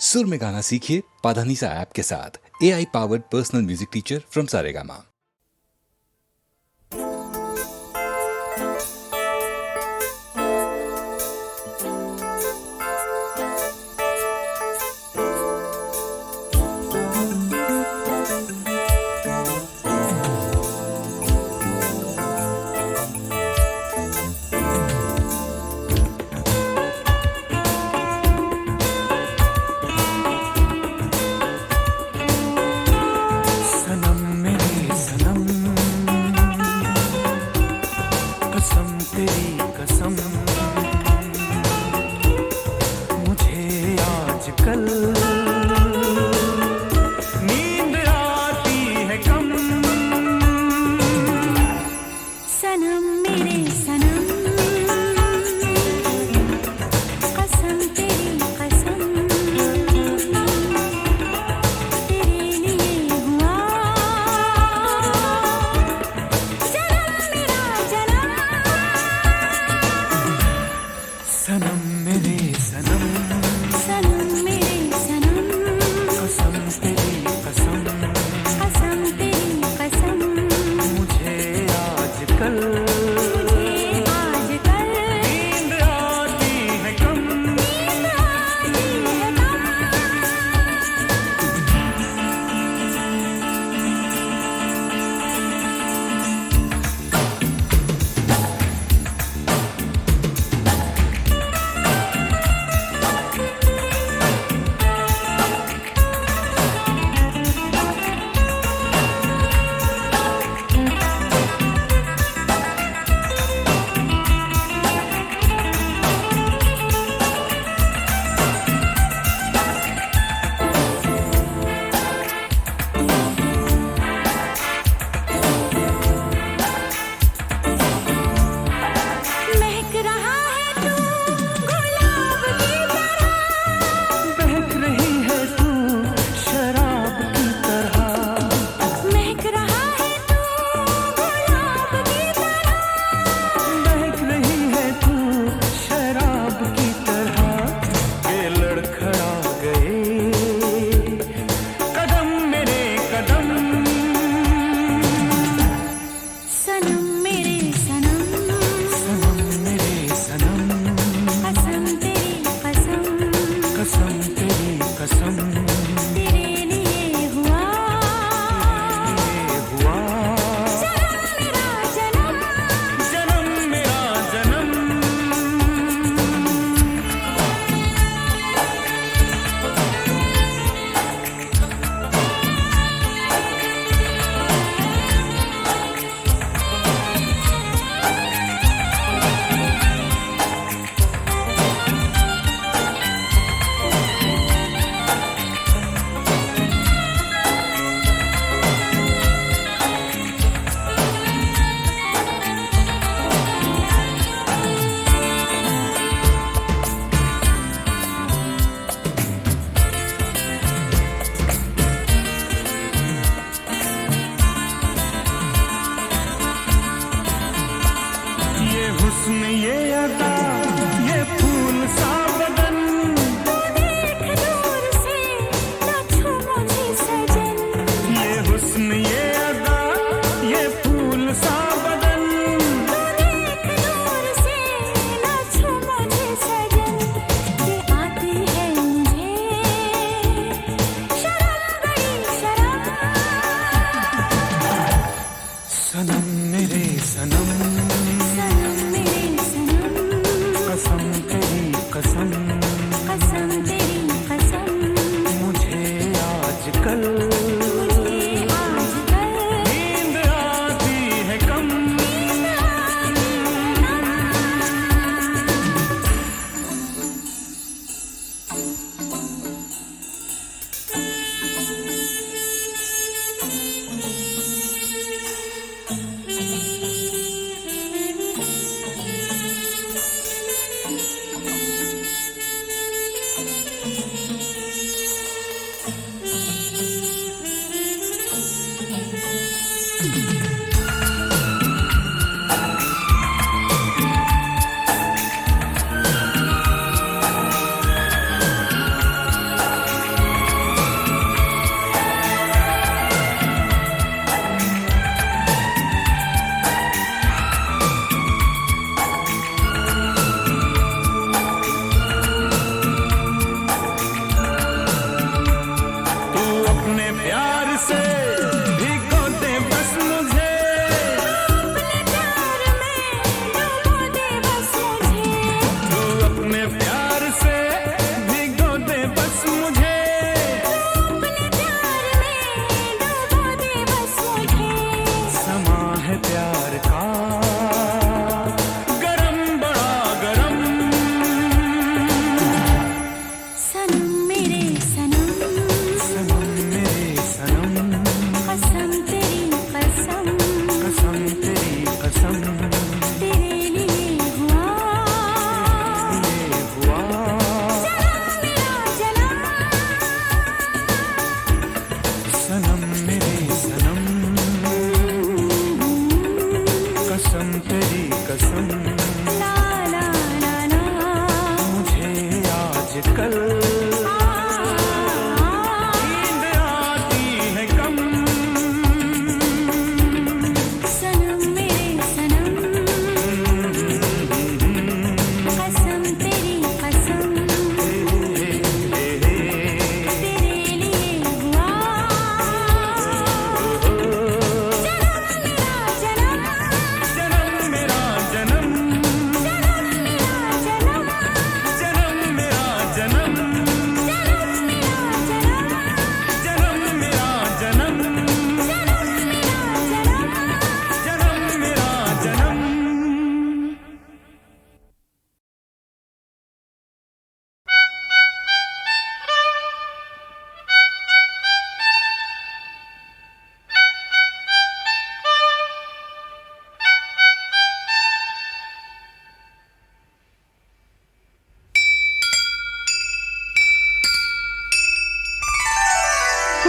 सुर में गाना सीखिए पाधानीसा ऐप के साथ। AI powered personal music teacher from Saregama.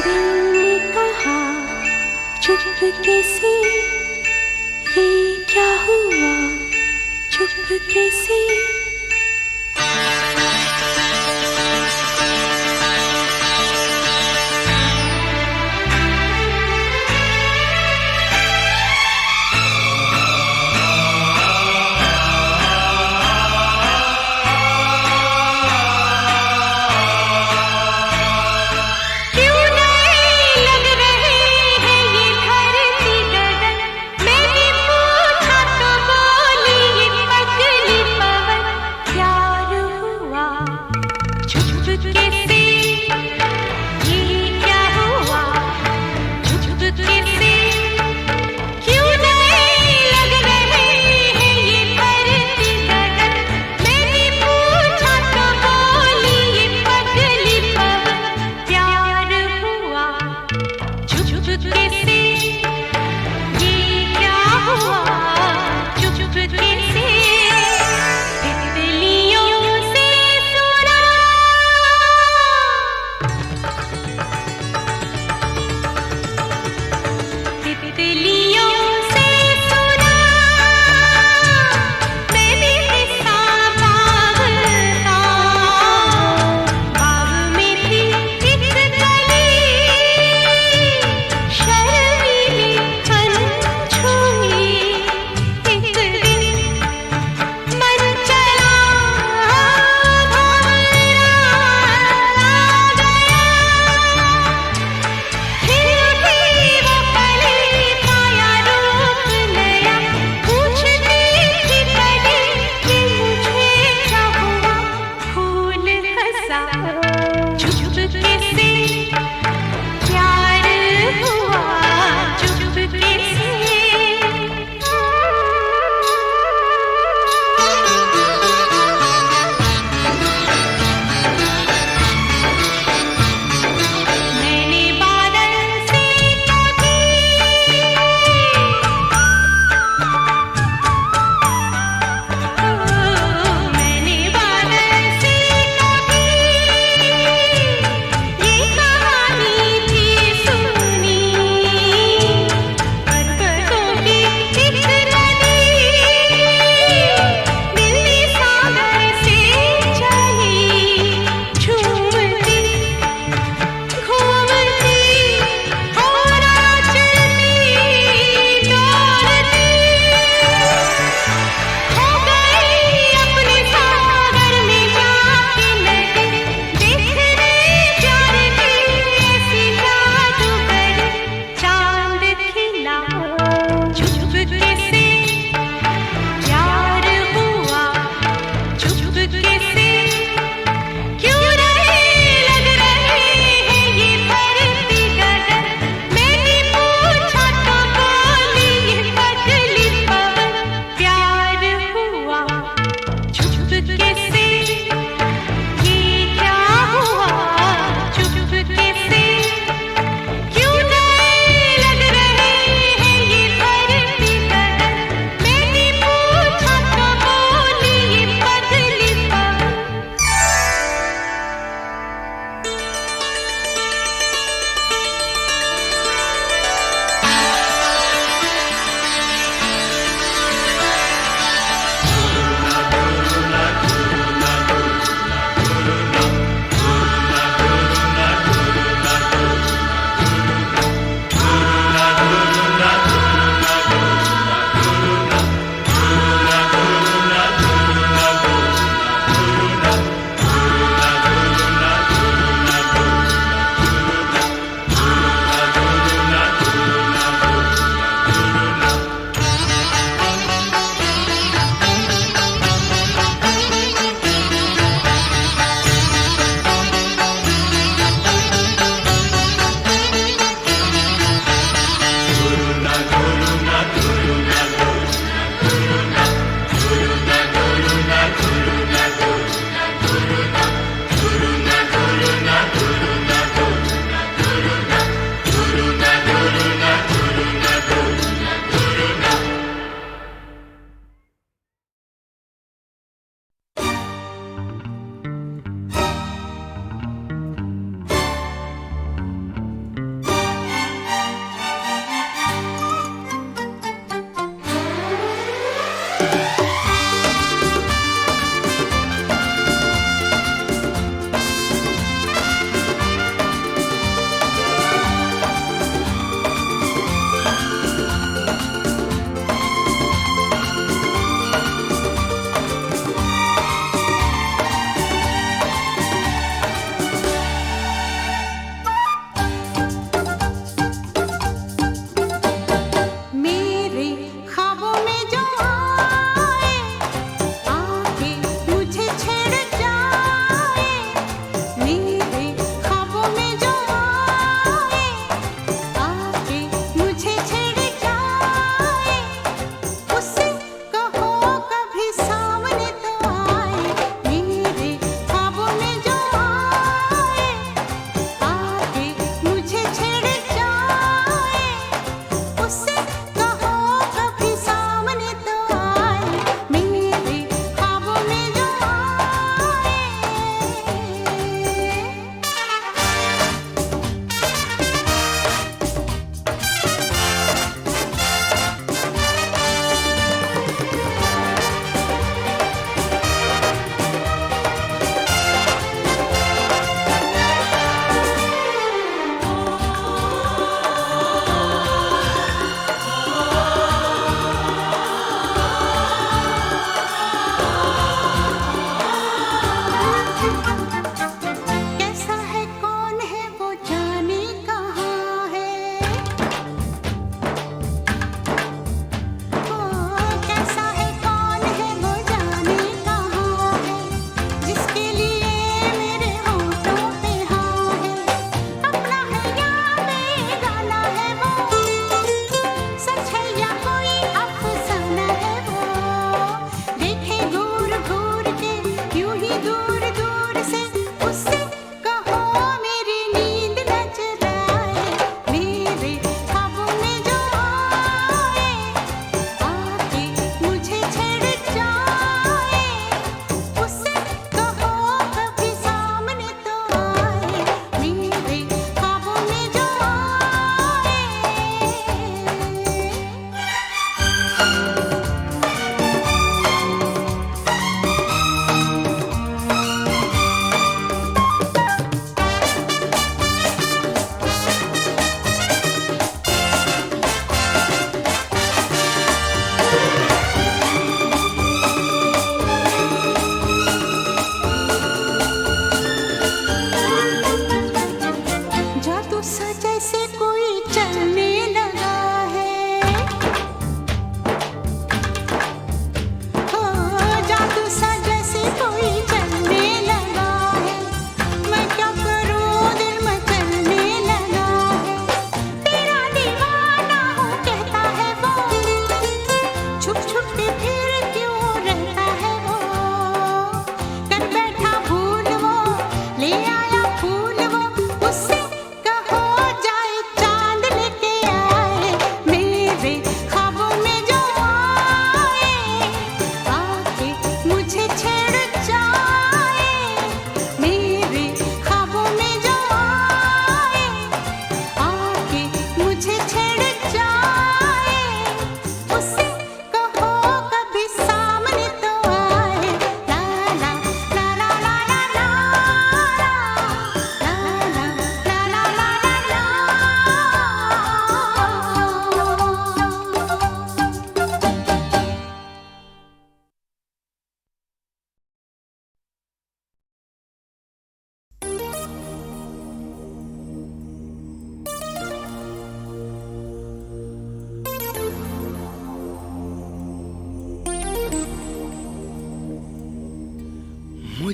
दिल ने कहा चुपके से, ये क्या हुआ चुपके से।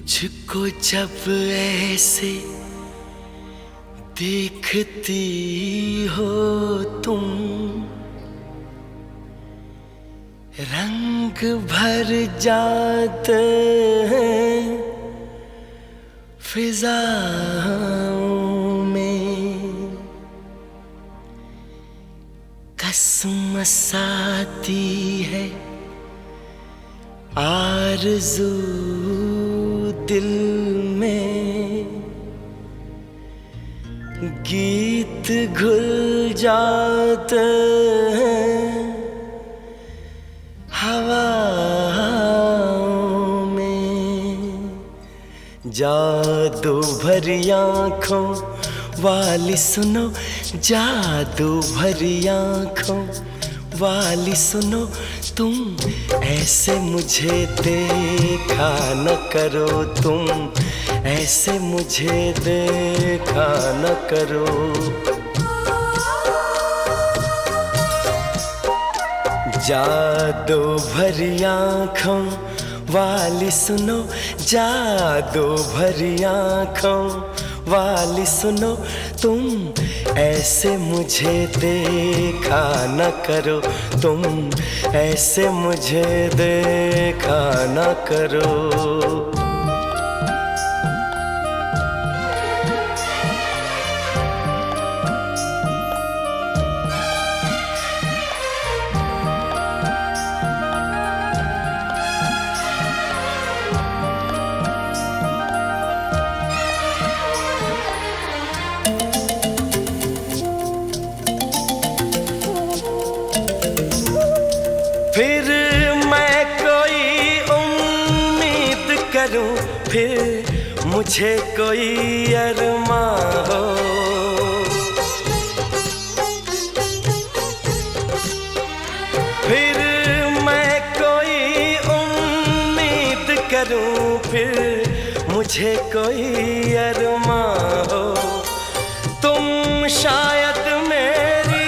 मुझको जब ऐसे देखती हो तुम, रंग भर जाते हैं फिजाओं में, कसमस आती है आरज़ू दिल में, गीत घुल जाते हैं हवाओं में। जादू भरी आँखों वाली सुनो, जादू भरी आँखों वाली सुनो, तुम ऐसे मुझे देखा न करो, तुम ऐसे मुझे देखा न करो। जादू भरी आँखों वाली सुनो, जादू भरी आँखों वाली सुनो, तुम ऐसे मुझे देखा न करो, तुम ऐसे मुझे देखा न करो। फिर मैं कोई उम्मीद करूं, फिर मुझे कोई अरमां हो, फिर मैं कोई उम्मीद करूं, फिर मुझे कोई अरमां हो। तुम शायद मेरी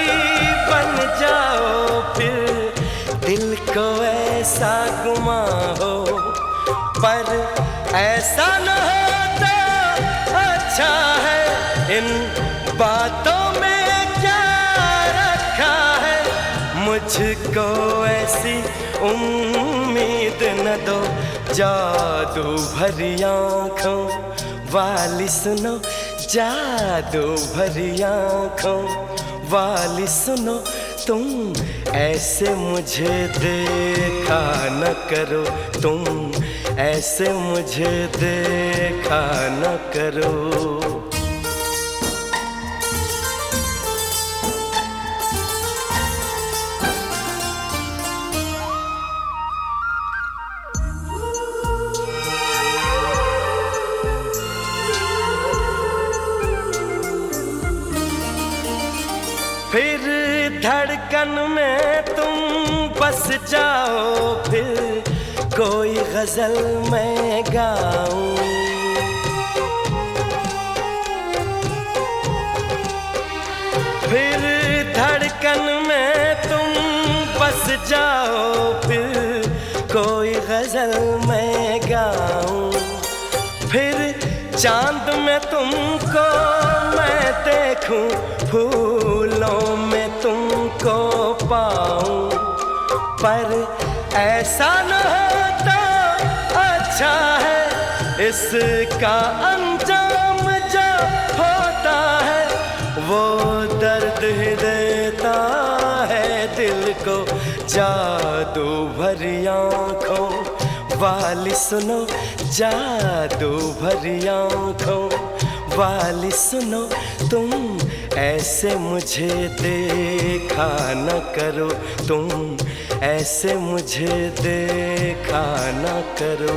बन जाओ, फिर दिल को ऐसा गुमा हो, पर ऐसा न होता अच्छा है। इन बातों में क्या रखा है, मुझको ऐसी उम्मीद न दो। जादू भरी आँखों वाली सुनो, जादू भरी आँखों वाली सुनो, तुम ऐसे मुझे देखा न करो, तुम ऐसे मुझे देखा न करो। फिर धड़कन में तुम बस जाओ, फिर कोई गजल मैं गाऊं, फिर धड़कन में तुम बस जाओ, फिर कोई गजल मैं गाऊं, फिर चांद में तुमको मैं देखूं, फूलों में तुमको पाऊं, पर ऐसा न होता अच्छा है। इसका अंजाम जो होता है, वो दर्द ही देता है दिल को। जादू भरी आँखों वाली सुनो, जादू भरी आँखों वाली सुनो, तुम ऐसे मुझे देखा न करो, तुम ऐसे मुझे देखा न करो।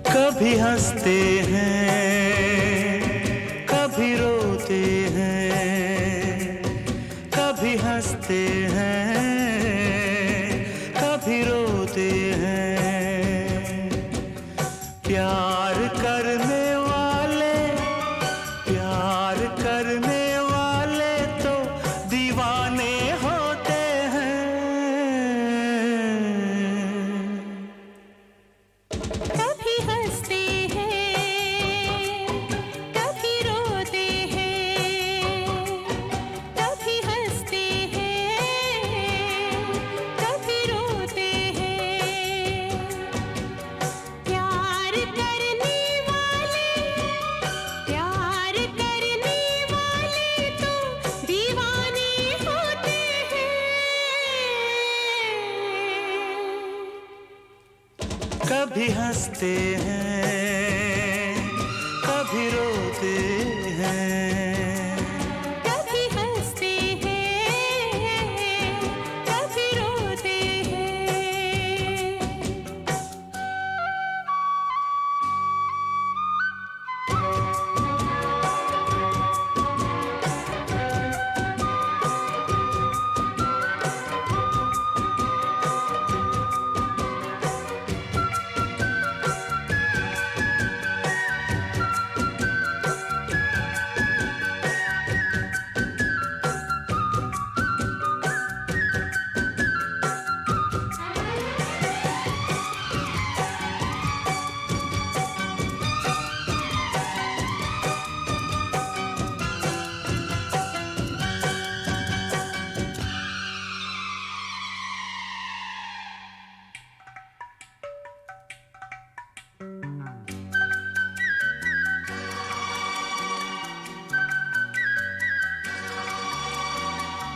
कभी हंसते हैं, कभी रोते हैं, कभी हंसते हैं, कभी रोते हैं। प्यार करने वाले, प्यार करने वाले तो दीवाने होते हैं। कभी हंसते हैं, कभी रोते हैं, कभी हंसते हैं, कभी रोते हैं। प्यार करने वाले, प्यार करने वाले तो दीवाने होते हैं। कभी हंसते हैं, कभी रोते हैं। कभी हंसते हैं, कभी रोते हैं।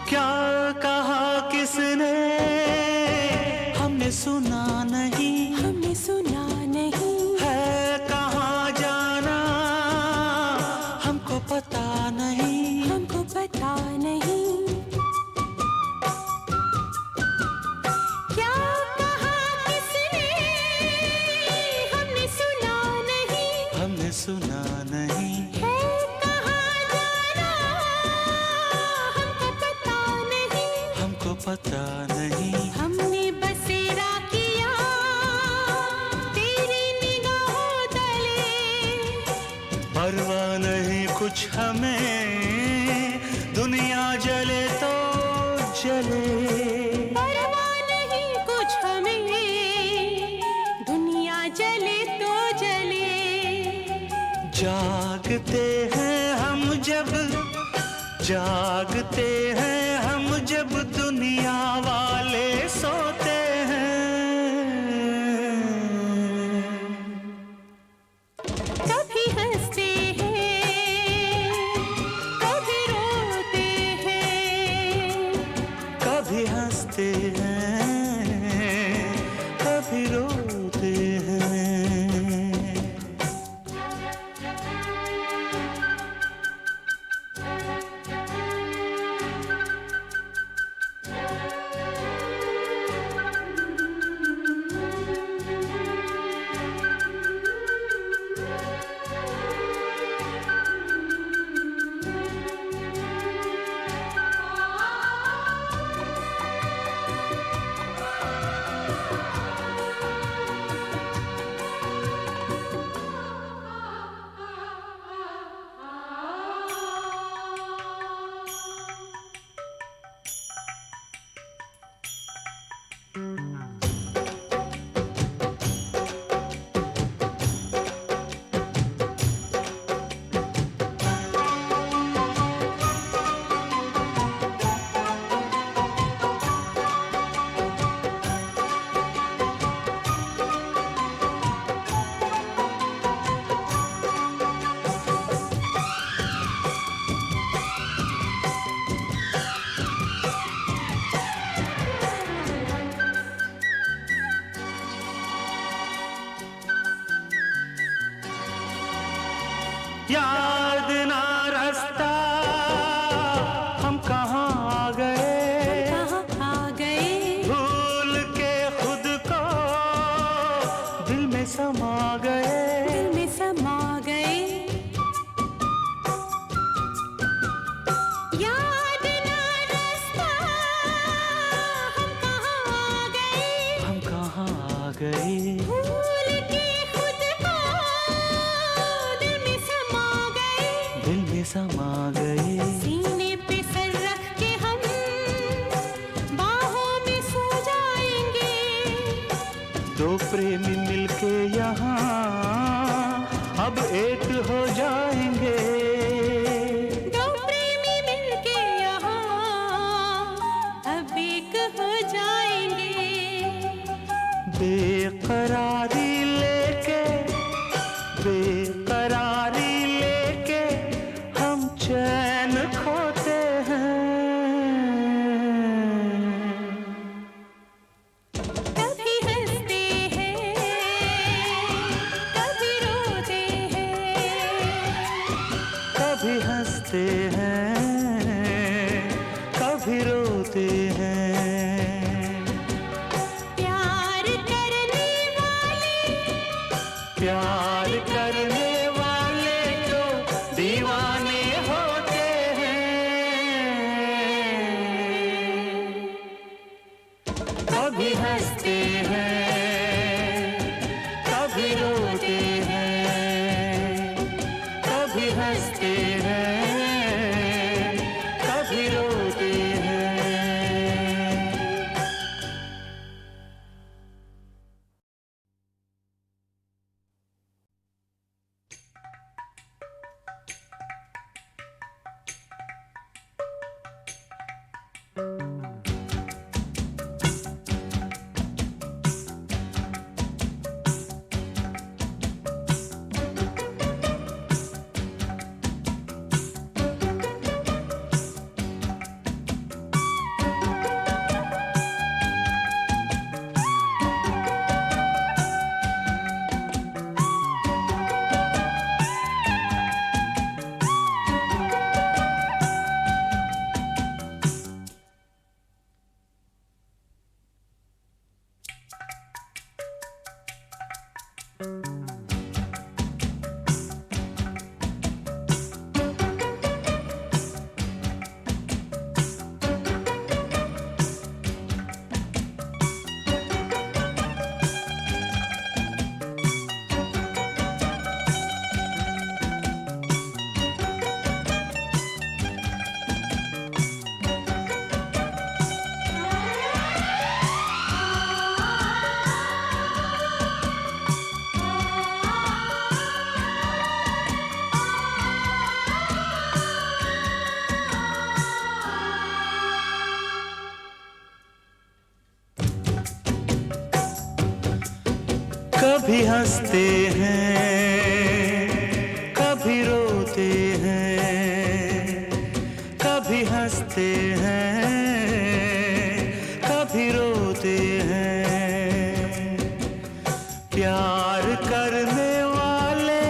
क्या कहा किसने हमने सुना नहीं, हमने सुना नहीं, है कहाँ जाना हमको पता नहीं। हमको पता नहीं। क्या कहा किसने हमने सुना नहीं, हमने सुना नहीं। है कहाँ जाना हमको पता नहीं। हमको पता नहीं। हमने बसेरा किया तेरी निगाहों तले, परवाह नहीं कुछ हमें, दुनिया जले तो जले। परवाह नहीं कुछ हमें, दुनिया जले तो जले। जागते हैं हम जब, जागते हैं हम जब दुनिया वाले सोते हैं। कभी हंसते हैं, कभी रोते हैं। कभी हंसते हैं, कभी रोते हैं। याद ना रास्ता हम कहाँ आ गए, कहाँ आ गए, भूल के खुद को दिल में समा गए, दिल में समा गए। याद ना रास्ता हम कहाँ आ गए, हम कहाँ आ गए, भूल के खुद को दिल में समा गए, दिल में समा गए। सीने पे सर रख के हम बाहों में सो जाएंगे, दो प्रेमी मिलके यहाँ अब एक हो जाएंगे, दो प्रेमी मिलके यहाँ अब एक हो जाएंगे। बेकरारी लेके, बेकरारी लेके हम चैन खोते हैं, कभी हंसते हैं, कभी रोते हैं, कभी हंसते हैं, कभी रोते हैं। प्यार करने वाले, प्यार करने वाले तो दीवाने होते हैं, कभी हंसते हैं, कभी रोते हैं, कभी हंसते हैं, कभी रोते हैं। कभी हंसते हैं, कभी रोते हैं, कभी हंसते हैं, कभी रोते हैं। प्यार करने वाले,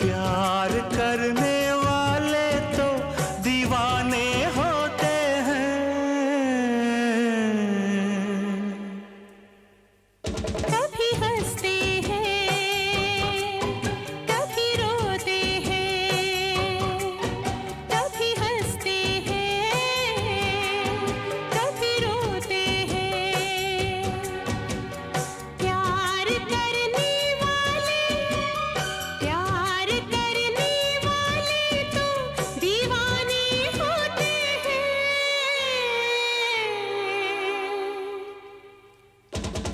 प्यार करने वाले तो दीवाने होते हैं, कभी हंसते हैं, कभी रोते हैं, कभी हंसते हैं, कभी रोते हैं। प्यार करने वाले, प्यार करने वाले तो दीवाने होते हैं,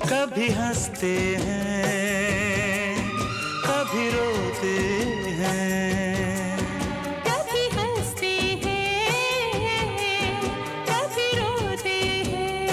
कभी हंसते हैं, कभी रोते हैं। कभी हंसते हैं, कभी रोते हैं।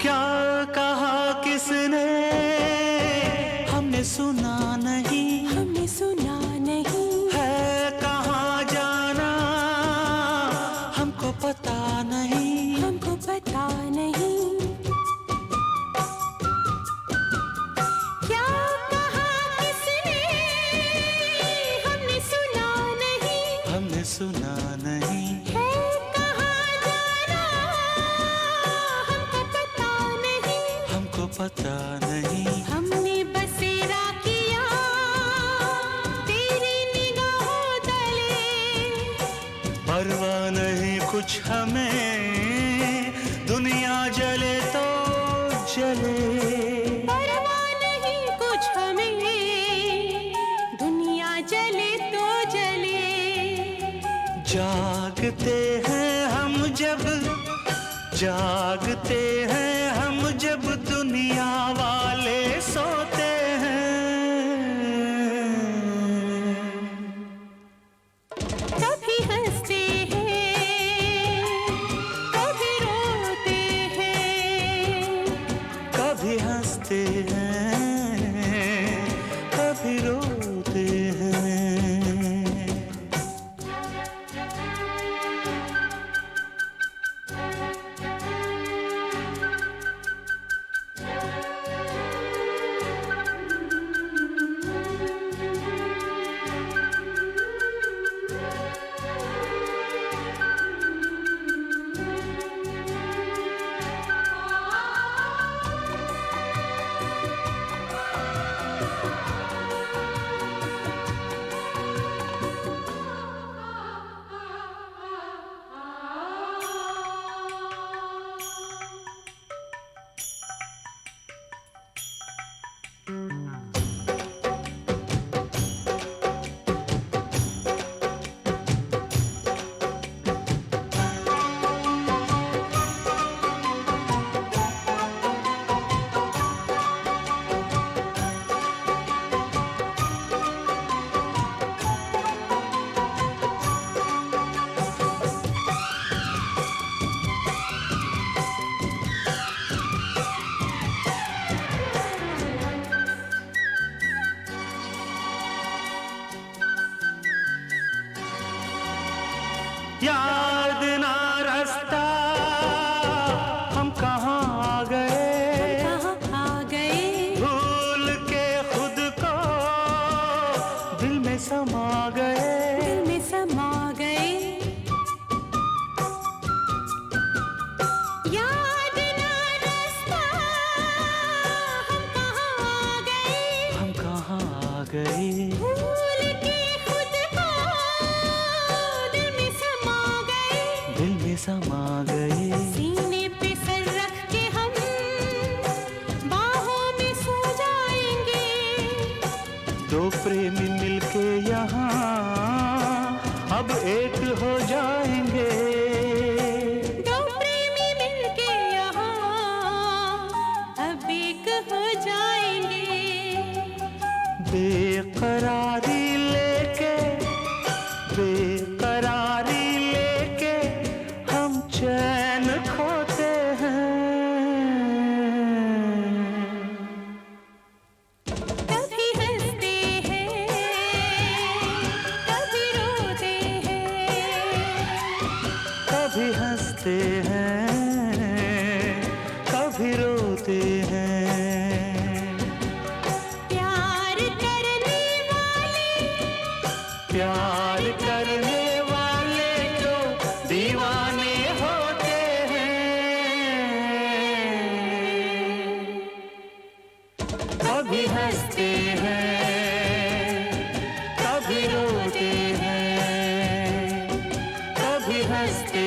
क्या कहा किसने हमने सुना नहीं, हमने सुना नहीं, है कहाँ जाना हमको पता नहीं, हमको पता नहीं। क्या कहा किसने हमने सुना नहीं, हमने सुना नहीं, है कहाँ जाना हमको पता नहीं, हमको पता नहीं। हमने बसेरा किया तेरी निगाहों तले, परवाह नहीं कुछ हमें, दुनिया जले तो जले। परवाह नहीं कुछ हमें, दुनिया जले तो जले। जागते हैं हम जब, जागते हैं हम जब दुनिया वाले सोते हैं। कभी हंसते हैं, कभी रोते हैं, कभी हंसते हैं, कभी रोते हैं। याद ना रास्ता हम कहाँ आ गए, कहाँ आ गए, भूल के खुद को दिल में समा गए। दिल में समा गए। याद ना रास्ता हम कहाँ आ गए, हम कहाँ आ गए, भूल के खुद को दिल में समा गए, दिल में समा गए। सीने पे सर रख के हम बाहों में सो जाएंगे, दो प्रेमी मिलके यहाँ अब एक हो जाएंगे। दो प्रेमी मिलके यहाँ अब एक हो जाएंगे। बेकरारी लेके, बेकरारी लेके हम चैन खोते हैं। कभी हंसते हैं, कभी रोते हैं, कभी हंसते हैं, कभी रोते हैं। प्यार करने वाले, प्यार करने वाले जो दीवाने होते हैं, कभी हंसते हैं, कभी रोते हैं, कभी हंसते